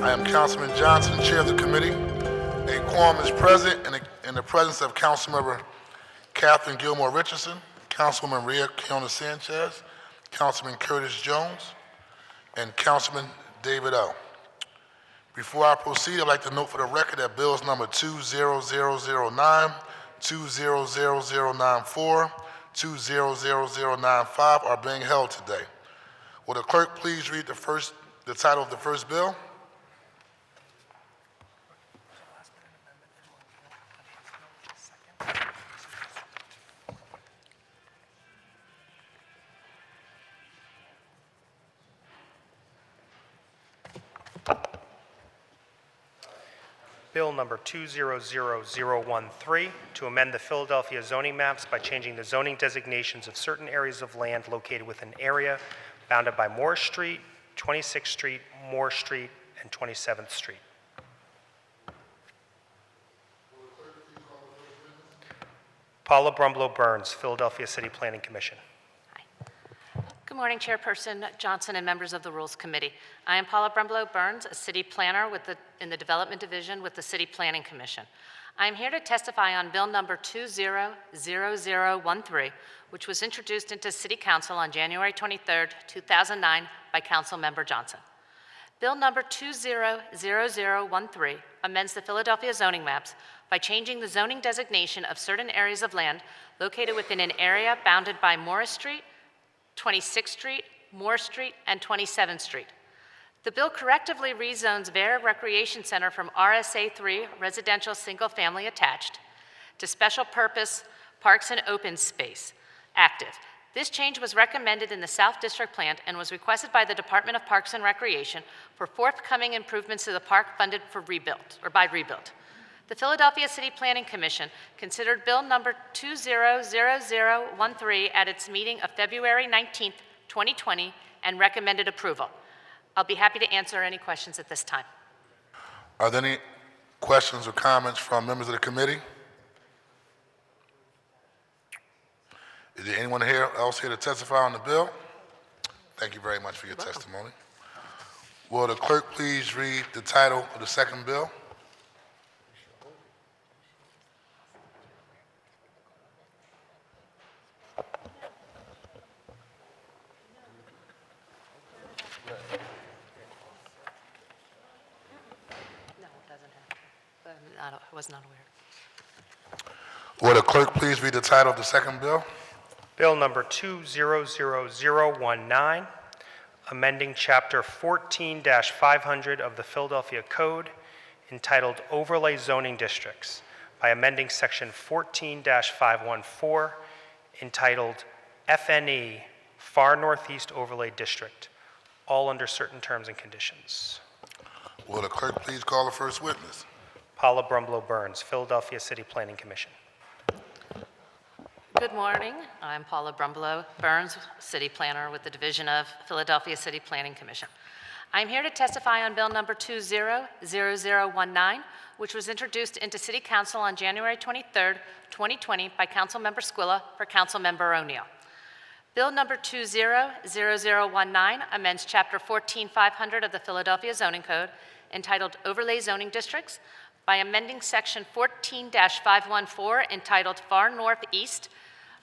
I am Councilman Johnson, Chair of the committee. A quorum is present in the presence of Councilmember Catherine Gilmore Richardson, Councilwoman Maria Kiona Sanchez, Councilman Curtis Jones, and Councilman David O. Before I proceed, I'd like to note for the record that bills number 20009, 20094, 20095 are being held today. Will the clerk please read the title of the first bill? Bill number 200013, to amend the Philadelphia zoning maps by changing the zoning designations of certain areas of land located within an area bounded by Moore Street, 26th Street, Moore Street, and 27th Street. Paula Brumlow Burns, Philadelphia City Planning Commission. Good morning, Chairperson Johnson and members of the Rules Committee. I am Paula Brumlow Burns, a city planner in the Development Division with the City Planning Commission. I am here to testify on Bill number 200013, which was introduced into City Council on January 23, 2009 by Councilmember Johnson. Bill number 200013 amends the Philadelphia zoning maps by changing the zoning designation of certain areas of land located within an area bounded by Morris Street, 26th Street, Moore Street, and 27th Street. The bill correctively rezones Vera Recreation Center from RSA 3, residential single-family attached, to special purpose parks and open space, active. This change was recommended in the South District Plan and was requested by the Department of Parks and Recreation for forthcoming improvements to the park funded for by rebuild. The Philadelphia City Planning Commission considered Bill number 200013 at its meeting of February 19, 2020, and recommended approval. I'll be happy to answer any questions at this time. Are there any questions or comments from members of the committee? Is there anyone else here to testify on the bill? Thank you very much for your testimony. Will the clerk please read the title of the second bill? I was not aware. Will the clerk please read the title of the second bill? Bill number 200019, amending Chapter 14-500 of the Philadelphia Code, entitled Overlay Zoning Districts, by amending Section 14-514, entitled FNE, Far Northeast Overlay District, all under certain terms and conditions. Will the clerk please call the first witness? Paula Brumlow Burns, Philadelphia City Planning Commission. Good morning. I'm Paula Brumlow Burns, City Planner with the Division of Philadelphia City Planning Commission. I'm here to testify on Bill number 200019, which was introduced into City Council on January 23, 2020 by Councilmember Squilla for Councilmember O'Neill. Bill number 200019 amends Chapter 14-500 of the Philadelphia Zoning Code, entitled Overlay Zoning Districts, by amending Section 14-514, entitled Far Northeast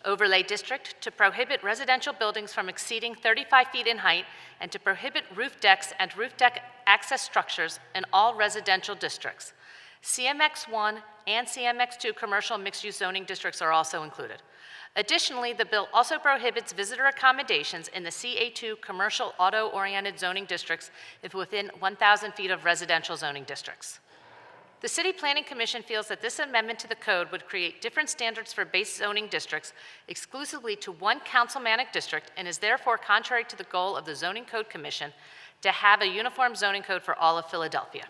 Overlay District, to prohibit residential buildings from exceeding 35 feet in height and to prohibit roof decks and roof deck access structures in all residential districts. CMX1 and CMX2 commercial mixed-use zoning districts are also included. Additionally, the bill also prohibits visitor accommodations in the CA2 commercial auto-oriented zoning districts if within 1,000 feet of residential zoning districts. The City Planning Commission feels that this amendment to the code would create different standards for base zoning districts exclusively to one councilmanic district and is therefore contrary to the goal of the Zoning Code Commission to have a uniform zoning code for all of Philadelphia.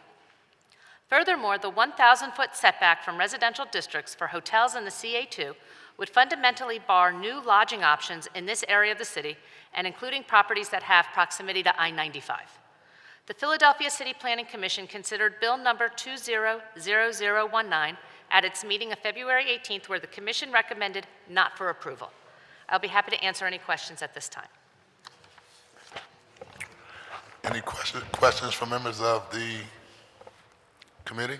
Furthermore, the 1,000-foot setback from residential districts for hotels in the CA2 would fundamentally bar new lodging options in this area of the city and including properties that have proximity to I-95. The Philadelphia City Planning Commission considered Bill number 200019 at its meeting of February 18th, where the Commission recommended not for approval. I'll be happy to answer any questions at this time. Any questions from members of the Committee.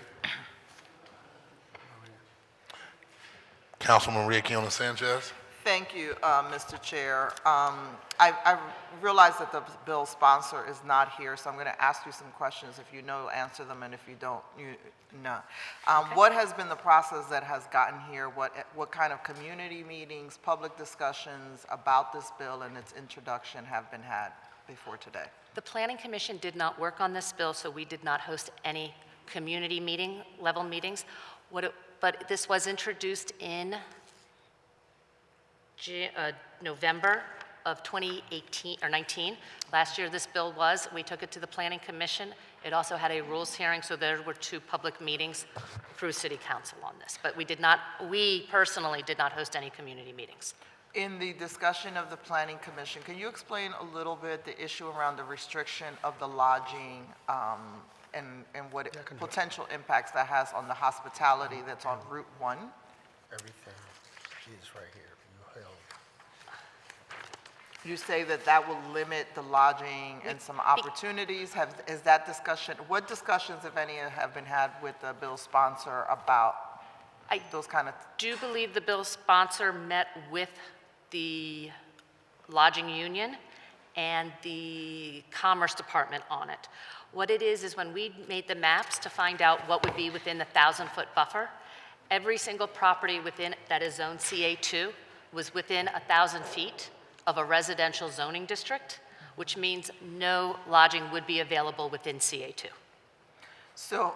Councilwoman Maria Keona Sanchez. Thank you, Mr. Chair. I realize that the bill sponsor is not here, so I'm going to ask you some questions. If you know, answer them, and if you don't, no. What has been the process that has gotten here? What kind of community meetings, public discussions about this bill and its introduction have been had before today? The Planning Commission did not work on this bill, so we did not host any community level meetings. But this was introduced in November of 2018 or 19. Last year this bill was. We took it to the Planning Commission. It also had a rules hearing, so there were 2 public meetings through City Council on this. But we personally did not host any community meetings. In the discussion of the Planning Commission, can you explain a little bit the issue around the restriction of the lodging and what potential impacts that has on the hospitality that's on Route 1? Everything is right here. You held. You say that that will limit the lodging and some opportunities. Is that discussion, what discussions, if any, have been had with the bill sponsor about those kind of? Do believe the bill sponsor met with the lodging union and the Commerce Department on it. What it is when we made the maps to find out what would be within the 1,000-foot buffer, every single property within that is zone CA2 was within 1,000 feet of a residential zoning district, which means no lodging would be available within CA2. So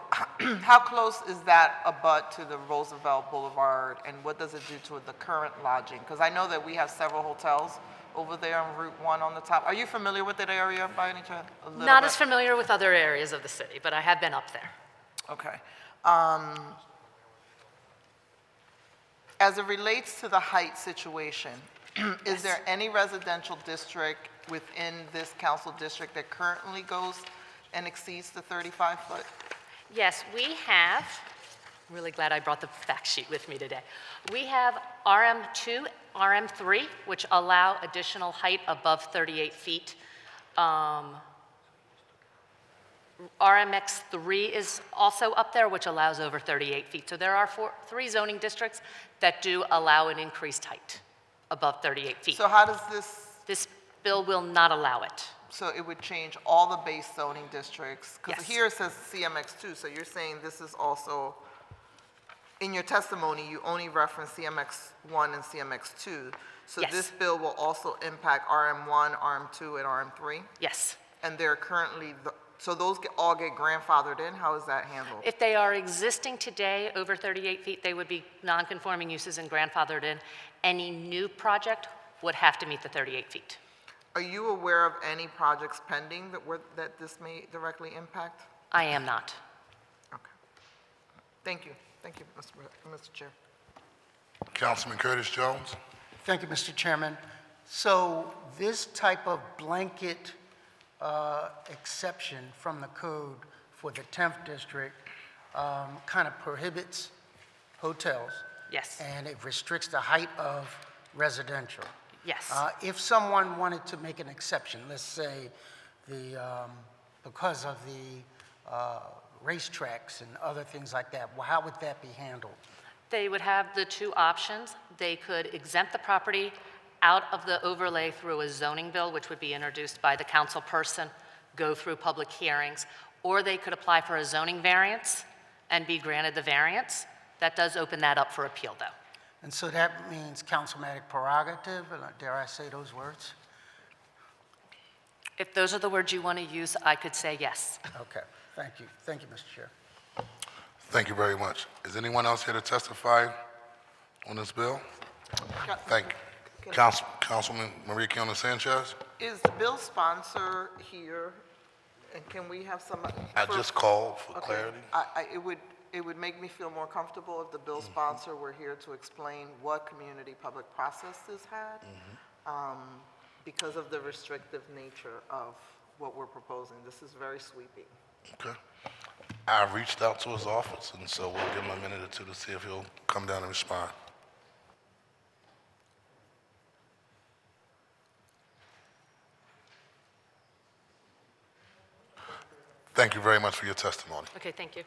how close is that abut to the Roosevelt Boulevard, and what does it do to the current lodging? Because I know that we have several hotels over there on Route 1 on the top. Are you familiar with that area by any chance? Not as familiar with other areas of the city, but I have been up there. Okay. As it relates to the height situation, is there any residential district within this council district that currently goes and exceeds the 35-foot? Yes, we have, I'm really glad I brought the fact sheet with me today. We have RM2, RM3, which allow additional height above 38 feet. RMX3 is also up there, which allows over 38 feet. So there are 3 zoning districts that do allow an increased height above 38 feet. So how does this, This bill will not allow it. so it would change all the base zoning districts? Because Yes. here it says CMX2, so you're saying this is also, in your testimony, you only reference CMX1 and CMX2. So Yes. this bill will also impact RM1, RM2, and RM3? Yes. And they're currently, so those all get grandfathered in? How is that handled? If they are existing today over 38 feet, they would be non-conforming uses and grandfathered in. Any new project would have to meet the 38 feet. Are you aware of any projects pending that this may directly impact? I am not. Okay. Thank you. Thank you, Mr. Chair. Councilman Curtis Jones. Thank you, Mr. Chairman. So this type of blanket exception from the code for the 10th district kind of prohibits hotels. Yes. And it restricts the height of residential. Yes. If someone wanted to make an exception, let's say because of the racetracks and other things like that, well, how would that be handled? They would have the 2 options. They could exempt the property out of the overlay through a zoning bill, which would be introduced by the council person, go through public hearings, or they could apply for a zoning variance and be granted the variance. That does open that up for appeal, though. And so that means councilmatic prerogative, dare I say those words? If those are the words you want to use, I could say yes. Okay, thank you. Thank you, Mr. Chair. Thank you very much. Is anyone else here to testify on this bill? Thank you. Councilwoman Maria Keona Sanchez. Is the bill sponsor here, and can we have some? I just called for Okay. clarity. It would make me feel more comfortable if the bill sponsor were here to explain what community public process this had, because of the restrictive nature of what we're proposing. This is very sweeping. Okay. I reached out to his office, and so we'll give him a minute or 2 to see if he'll come down and respond. Thank you very much for your testimony. Okay, thank you.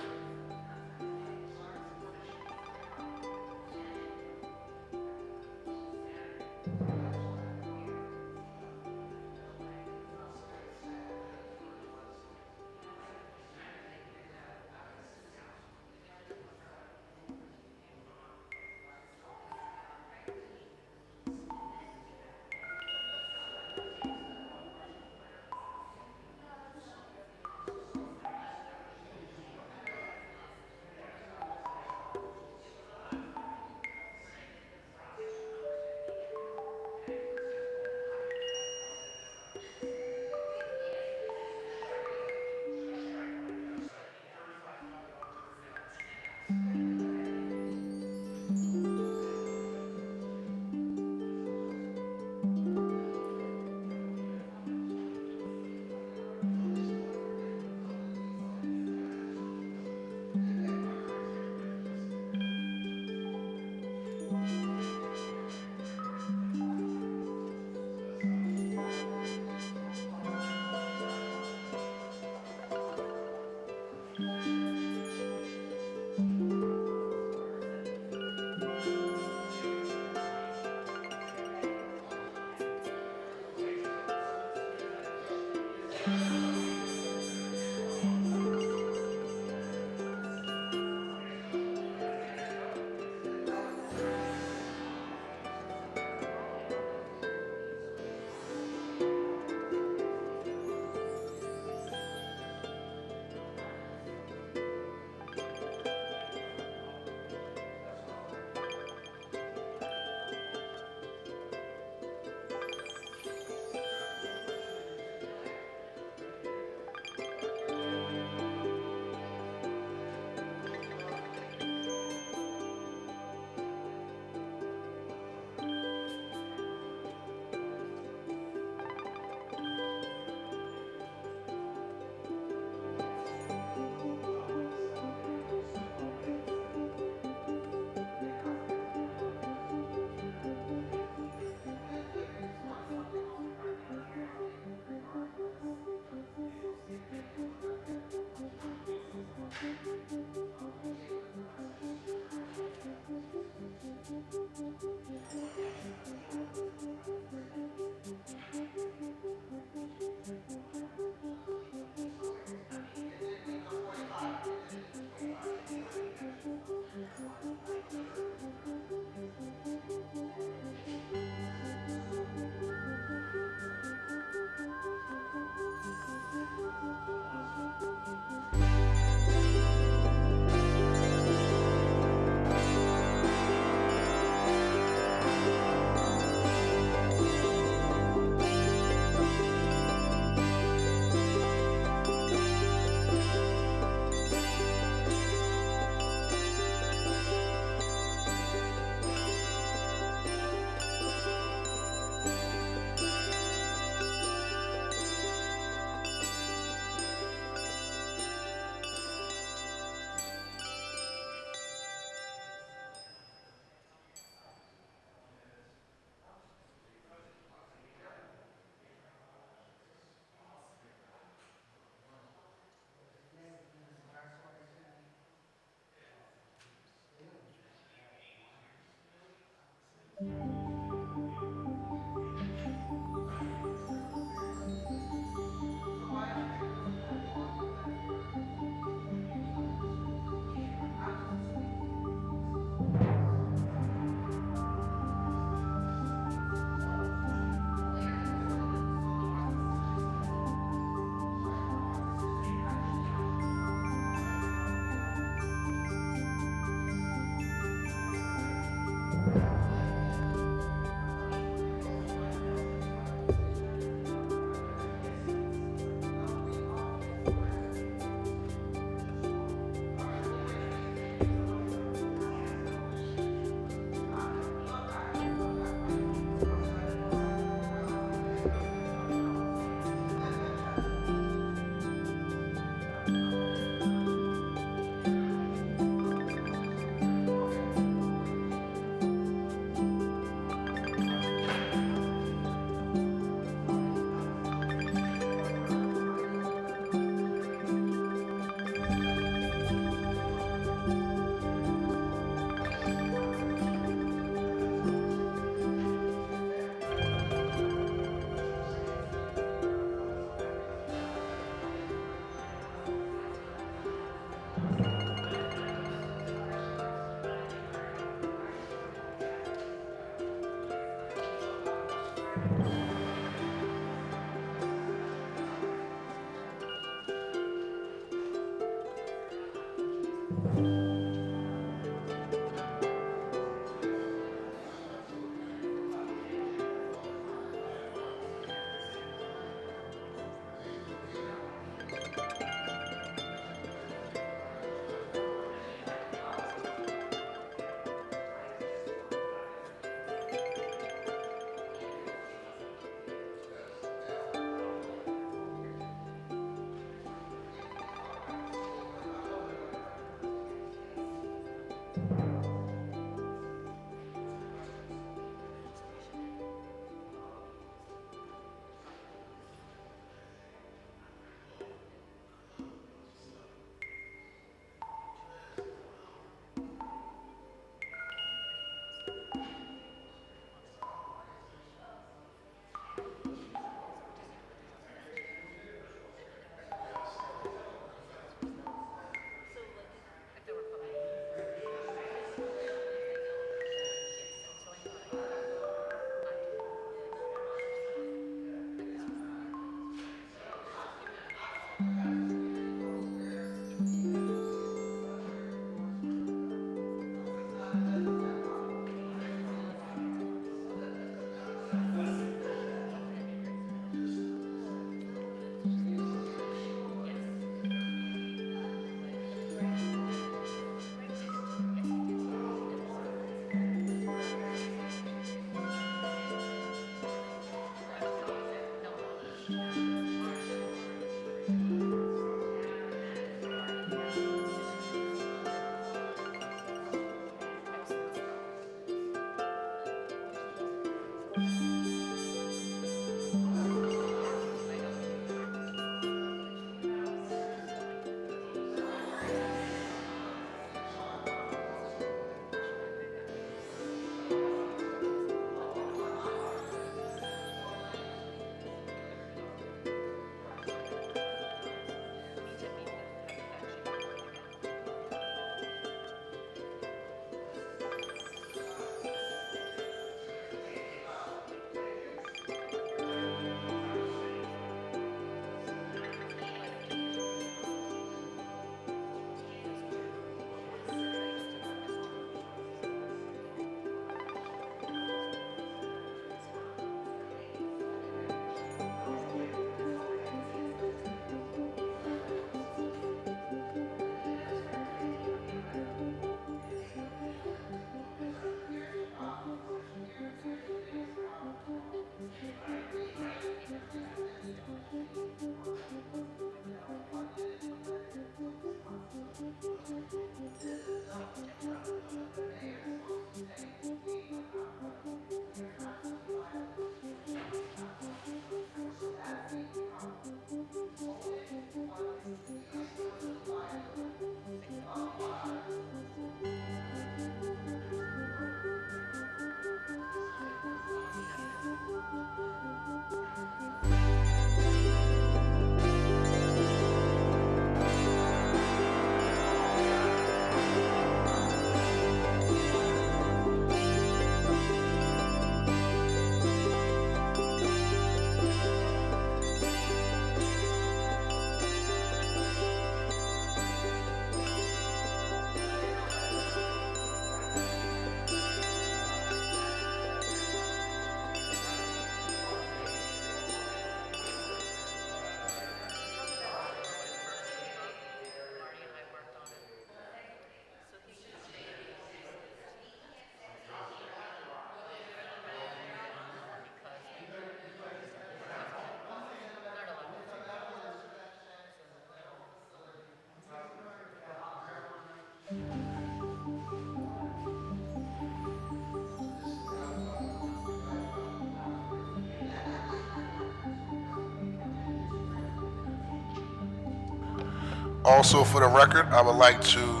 Also, for the record, I would like to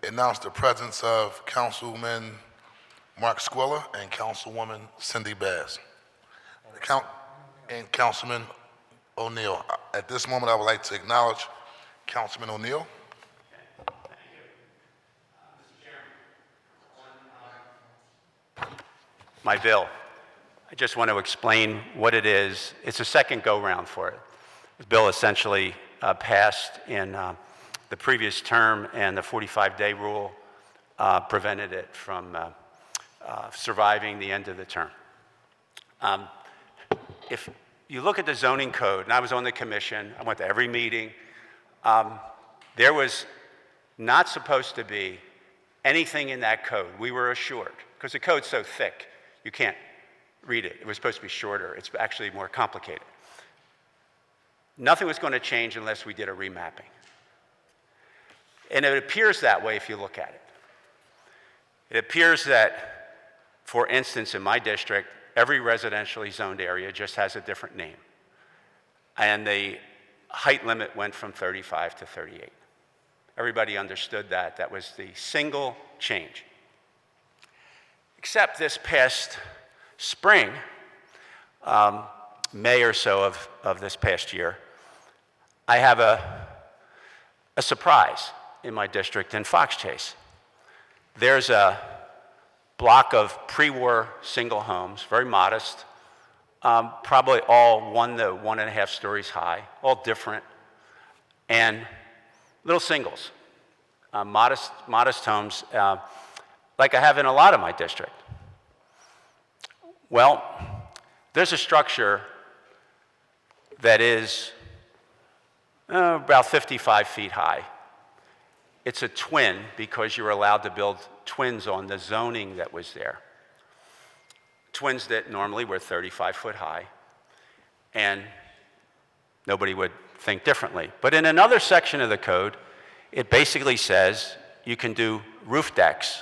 announce the presence of Councilman Mark Squilla and Councilwoman Cindy Bass. And Councilman O'Neill. At this moment, I would like to acknowledge Councilman O'Neill. My bill. I just want to explain what it is. It's a second go-round for it. The bill essentially passed in the previous term, and the 45-day rule prevented it from surviving the end of the term. If you look at the zoning code, and I was on the commission, I went to every meeting, there was not supposed to be anything in that code. We were assured, because the code's so thick, you can't read it. It was supposed to be shorter. It's actually more complicated. Nothing was going to change unless we did a remapping. And it appears that way if you look at it. It appears that, for instance, in my district, every residentially zoned area just has a different name. And the height limit went from 35 to 38. Everybody understood that. That was the single change. Except this past spring, May or so of this past year, I have a surprise in my district in Fox Chase. There's a block of pre-war single homes, very modest, probably all 1 to 1.5 stories high, all different, and little singles, modest homes, like I have in a lot of my district. Well, there's a structure that is about 55 feet high. It's a twin because you're allowed to build twins on the zoning that was there. Twins that normally were 35 foot high, and nobody would think differently. But in another section of the code, it basically says you can do roof decks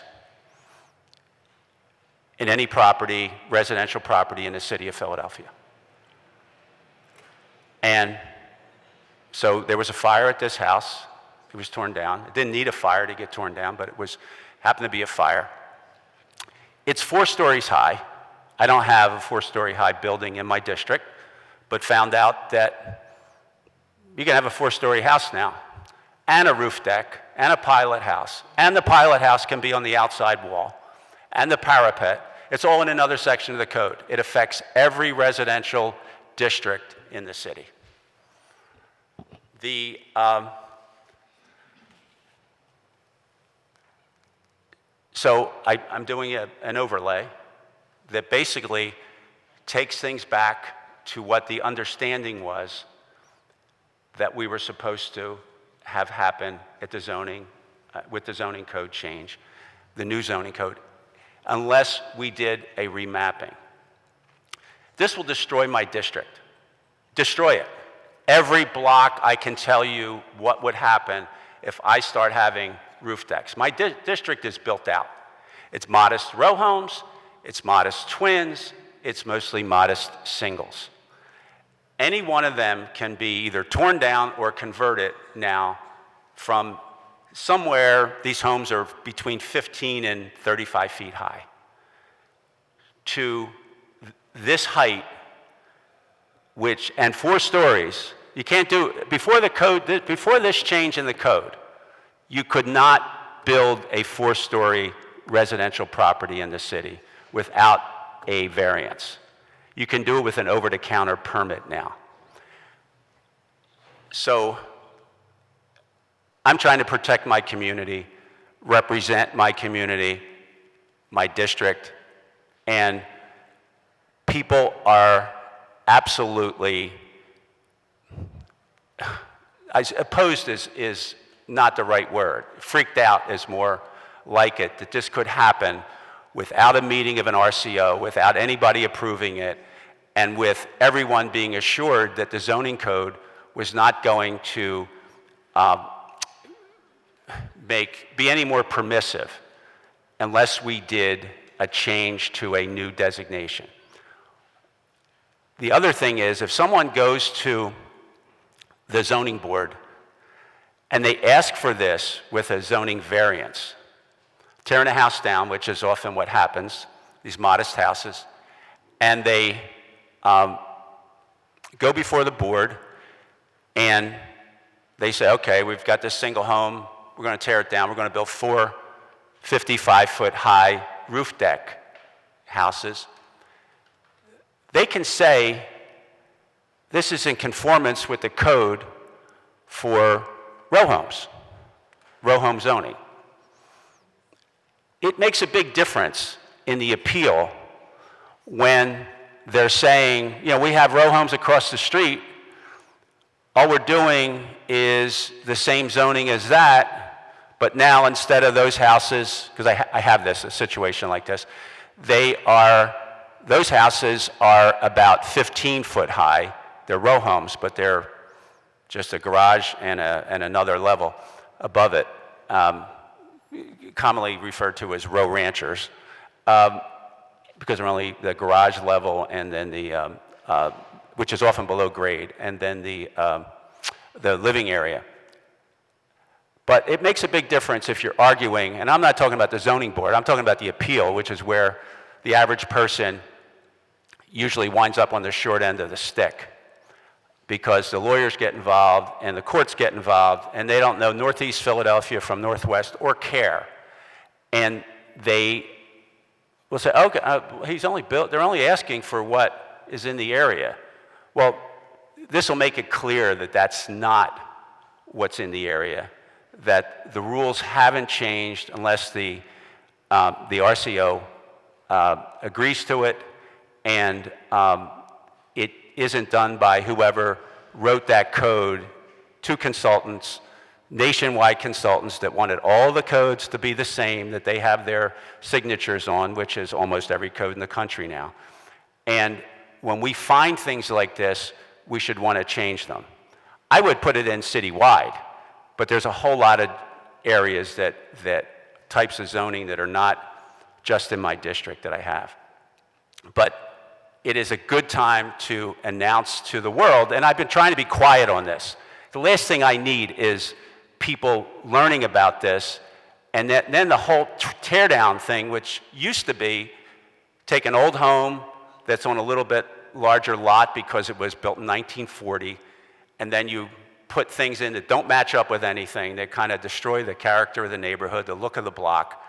in any property, residential property in the city of Philadelphia. And so there was a fire at this house. It was torn down. It didn't need a fire to get torn down, but it happened to be a fire. It's 4 stories high. I don't have a 4-story high building in my district, but found out that you can have a 4-story house now, and a roof deck, and a pilot house, and the pilot house can be on the outside wall, and the parapet. It's all in another section of the code. It affects every residential district in the city. So I'm doing an overlay that basically takes things back to what the understanding was that we were supposed to have happen at the zoning, with the zoning code change, the new zoning code, unless we did a remapping. This will destroy my district. Destroy it. Every block, I can tell you what would happen if I start having roof decks. My district is built out. It's modest row homes, it's modest twins, it's mostly modest singles. Any one of them can be either torn down or converted now from somewhere. These homes are between 15 and 35 feet high to this height, and 4 stories. You can't do, before this change in the code, you could not build a 4-story residential property in the city without a variance. You can do it with an over-the-counter permit now. So I'm trying to protect my community, represent my community, my district, and people are absolutely, opposed is not the right word. Freaked out is more like it, that this could happen without a meeting of an RCO, without anybody approving it, and with everyone being assured that the zoning code was not going to be any more permissive unless we did a change to a new designation. The other thing is, if someone goes to the zoning board, and they ask for this with a zoning variance, tearing a house down, which is often what happens, these modest houses, and they go before the board, and they say, okay, we've got this single home, we're going to tear it down, we're going to build 4 55-foot high roof deck houses. They can say this is in conformance with the code for row home zoning. It makes a big difference in the appeal when they're saying, you know, we have row homes across the street, all we're doing is the same zoning as that, but now instead of those houses, because I have a situation like this, those houses are about 15-foot high. They're row homes, but they're just a garage and another level above it, commonly referred to as row ranchers, because they're only the garage level and then which is often below grade, and then the living area. But it makes a big difference if you're arguing, and I'm not talking about the zoning board, I'm talking about the appeal, which is where the average person usually winds up on the short end of the stick, because the lawyers get involved and the courts get involved, and they don't know Northeast Philadelphia from Northwest or care. And they will say, okay, they're only asking for what is in the area. Well, this will make it clear that that's not what's in the area, that the rules haven't changed unless the RCO agrees to it, and it isn't done by whoever wrote that code, 2 consultants, nationwide consultants that wanted all the codes to be the same, that they have their signatures on, which is almost every code in the country now. And when we find things like this, we should want to change them. I would put it in citywide, but there's a whole lot of areas that types of zoning that are not just in my district that I have. But it is a good time to announce to the world, and I've been trying to be quiet on this. The last thing I need is people learning about this, and then the whole tear down thing, which used to be take an old home that's on a little bit larger lot because it was built in 1940, and then you put things in that don't match up with anything, that kind of destroy the character of the neighborhood, the look of the block,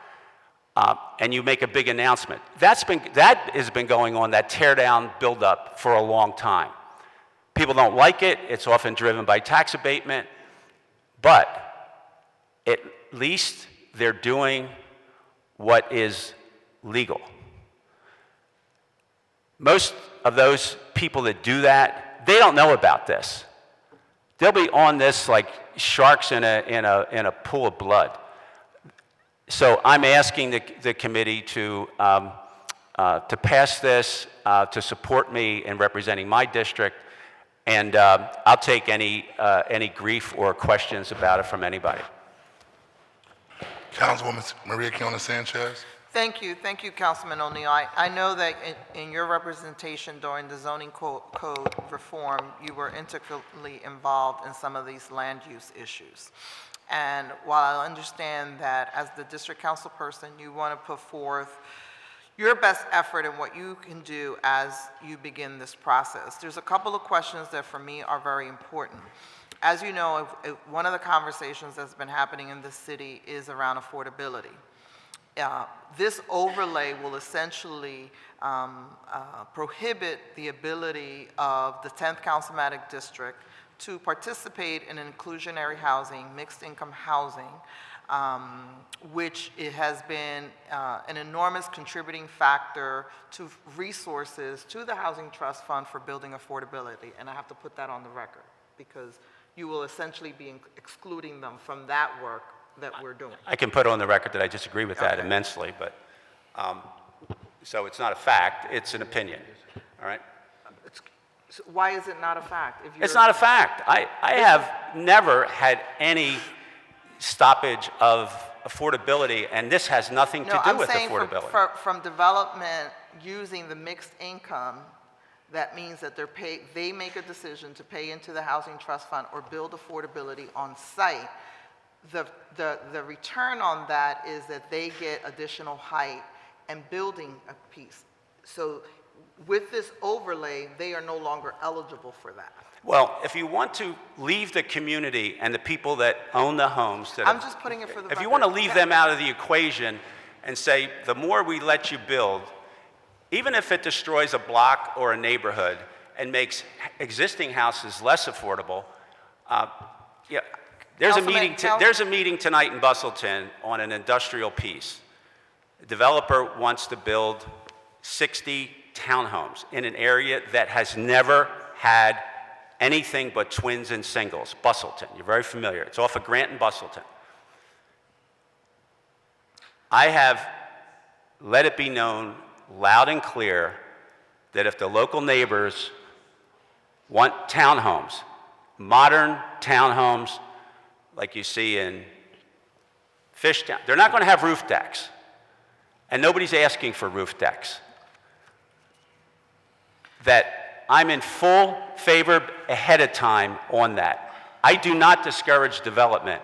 and you make a big announcement. That has been going on, that tear down build up, for a long time. People don't like it. It's often driven by tax abatement, but at least they're doing what is legal. Most of those people that do that, they don't know about this. They'll be on this like sharks in a pool of blood. So I'm asking the committee to pass this, to support me in representing my district, and I'll take any grief or questions about it from anybody. Councilwoman Maria Kiona Sanchez. Thank you, Councilman O'Neill. I know that in your representation during the zoning code reform, you were integrally involved in some of these land use issues. And while I understand that as the district council person, you want to put forth your best effort in what you can do as you begin this process, there's a couple of questions that for me are very important. As you know, one of the conversations that's been happening in the city is around affordability. This overlay will essentially prohibit the ability of the 10th Councilmatic District to participate in inclusionary housing, mixed income housing, which it has been an enormous contributing factor to resources to the Housing Trust Fund for building affordability. And I have to put that on the record because you will essentially be excluding them from that work that we're doing. I can put on the record that I disagree with that immensely, but so it's not a fact, it's an opinion, all right? So why is it not a fact? It's not a fact. I have never had any stoppage of affordability, and this has nothing to do with affordability. From development using the mixed income that means that they make a decision to pay into the Housing Trust Fund or build affordability on site. The return on that is that they get additional height and building a piece. So with this overlay, they are no longer eligible for that. Well, if you want to leave the community and the people that own the homes, I'm just putting it for the if you record. want to leave them out of the equation and say, the more we let you build, even if it destroys a block or a neighborhood and makes existing houses less affordable, yeah, there's a meeting tonight in Bustleton on an industrial piece. The developer wants to build 60 townhomes in an area that has never had anything but twins and singles. Bustleton, you're very familiar. It's off of Grant and Bustleton. I have let it be known loud and clear that if the local neighbors want townhomes, modern townhomes like you see in Fishtown, they're not going to have roof decks. And nobody's asking for roof decks. That I'm in full favor ahead of time on that. I do not discourage development.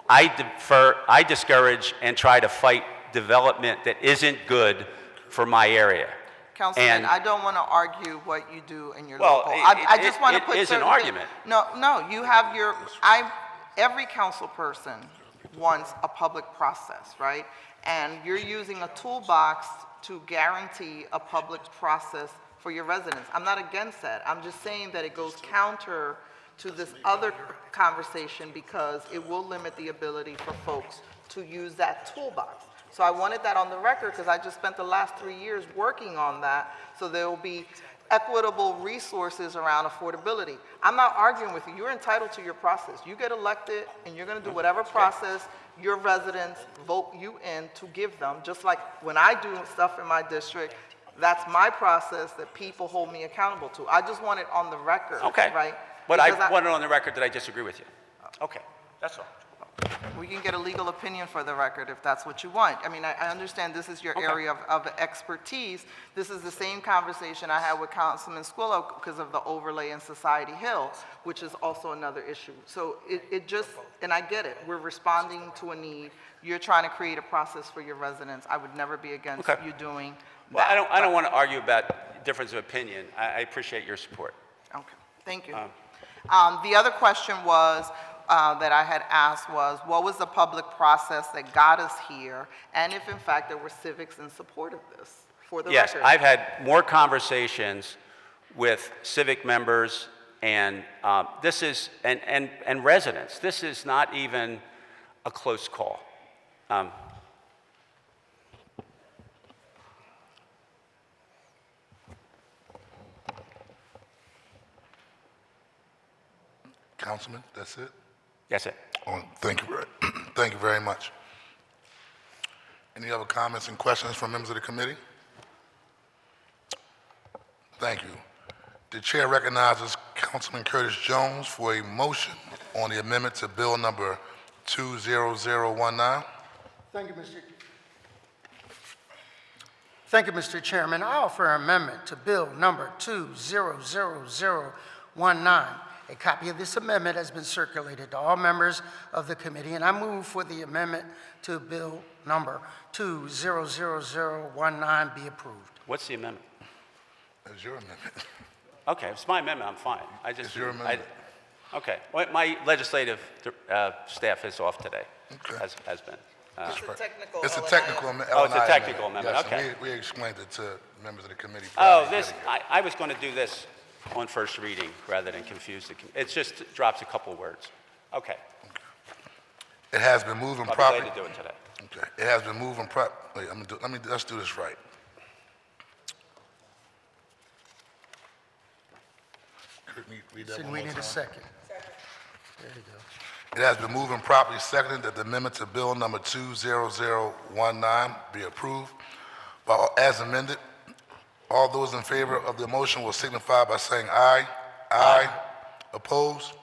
I discourage and try to fight development that isn't good for my area. Councilman, And- I don't want to argue what you do in your Well, local. I just want to it put is an certain argument. No, you have your, every council person wants a public process, right? And you're using a toolbox to guarantee a public process for your residents. I'm not against that. I'm just saying that it goes counter to this other conversation because it will limit the ability for folks to use that toolbox. So I wanted that on the record because I just spent the last 3 years working on that, so there will be equitable resources around affordability. I'm not arguing with you. You're entitled to your process. You get elected and you're going to do whatever process your residents vote you in to give them, just like when I do stuff in my district, that's my process that people hold me accountable to. I just want it on the record, Okay. right? But Because I want it on the record that I disagree with you. Okay, that's all. We can get a legal opinion for the record if that's what you want. I mean, I understand this is your area of expertise. This is the same conversation I had with Councilman Squillo because of the overlay in Society Hill, which is also another issue. So it just, and I get it, we're responding to a need. You're trying to create a process for your residents. I would never be against Okay. you doing Well, that. I don't want to argue about difference of opinion. I appreciate your support. Okay, thank you. The other question was, that I had asked was, what was the public process that got us here? And if in fact there were civics in support of this, for the Yes, record? I've had more conversations with civic members and this is, and residents. This is not even a close call. Councilman, that's it? That's it. Thank you, thank you very much. Any other comments and questions from members of the committee? Thank you. The chair recognizes Councilman Curtis Jones for a motion on the amendment to Bill number 20019. Thank you, Mr. Chairman. I offer an amendment to Bill number 20019. A copy of this amendment has been circulated to all members of the committee, and I move for the amendment to Bill number 20019 be approved. What's the amendment? That's your amendment. Okay, if it's my amendment, I'm fine. It's your amendment. Okay, well, my legislative staff is off today, Okay. has been. It's a technical It's a LNI. technical amendment. Oh, it's a technical amendment, Yes, okay. and we explained it to members of the committee. Oh, prior to this, getting here. I was going to do this on first reading rather than confuse the, it just drops a couple words. Okay, It has been moved and I'll be properly. glad to do it today. Okay, it has been moved and wait, let's do this right. Could we read that So one we more need a time? second. There you go. It has been moved and properly seconded that the amendment to Bill number 20019 be approved as amended. All those in favor of the motion will signify by saying aye. Aye. Opposed?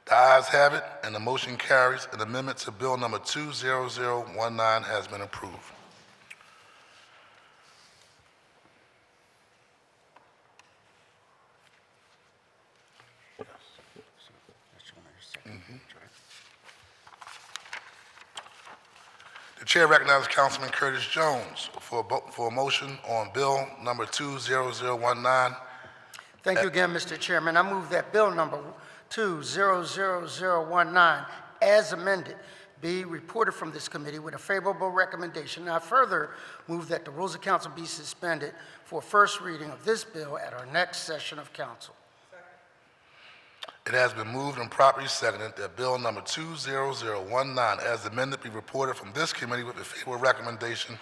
The ayes have it, and the motion carries. An amendment to Bill number 20019 has been approved. chair recognizes Councilman Curtis Jones for a motion on Bill number 20019. Thank you again, Mr. Chairman. I move that Bill number 200019, as amended, be reported from this committee with a favorable recommendation. I further move that the rules of council be suspended for first reading of this bill at our next session of council. It has been moved and properly seconded that Bill number 20019, as amended, be reported from this committee with a favorable recommendation,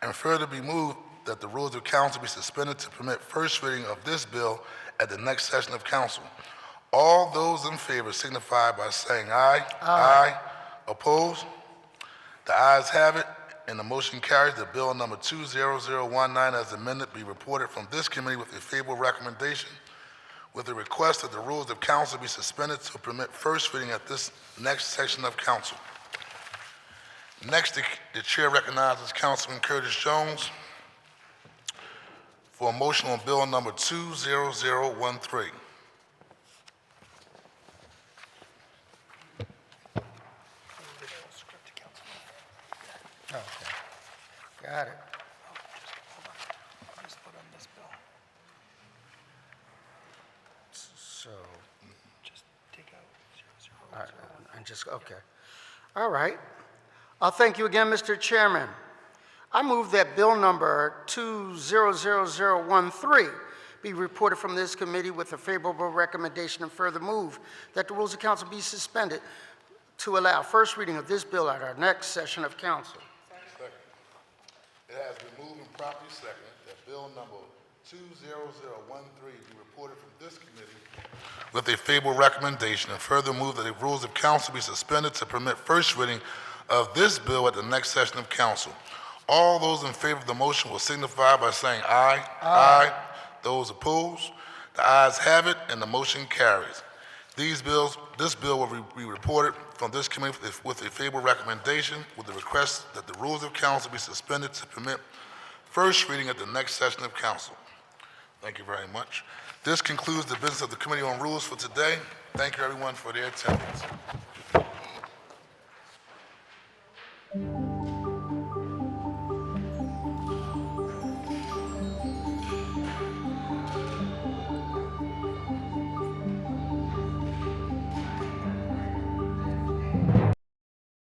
and further be moved that the rules of council be suspended to permit first reading of this bill at the next session of council. All those in favor signify by saying aye. Aye. Opposed? The ayes have it, and the motion carries that Bill number 20019, as amended, be reported from this committee with a favorable recommendation, with a request that the rules of council be suspended to permit first reading at this next session of council. Next, the chair recognizes Councilman Curtis Jones for a motion on Bill number 20013. Okay. Got it. So, all right, and just, okay. All right. Thank you again, Mr. Chairman. I move that Bill number 200013 be reported from this committee with a favorable recommendation, and further move that the rules of council be suspended to allow first reading of this bill at our next session of council. Second. It has been moved and properly seconded that Bill number 20013 be reported from this committee with a favorable recommendation, and further move that the rules of council be suspended to permit first reading of this bill at the next session of council. All those in favor of the motion will signify by saying aye. Aye. Those opposed? The ayes have it, and the motion carries. This bill will be reported from this committee with a favorable recommendation, with the request that the rules of council be suspended to permit first reading at the next session of council. Thank you very much. This concludes the business of the Committee on Rules for today. Thank you, everyone, for their attendance.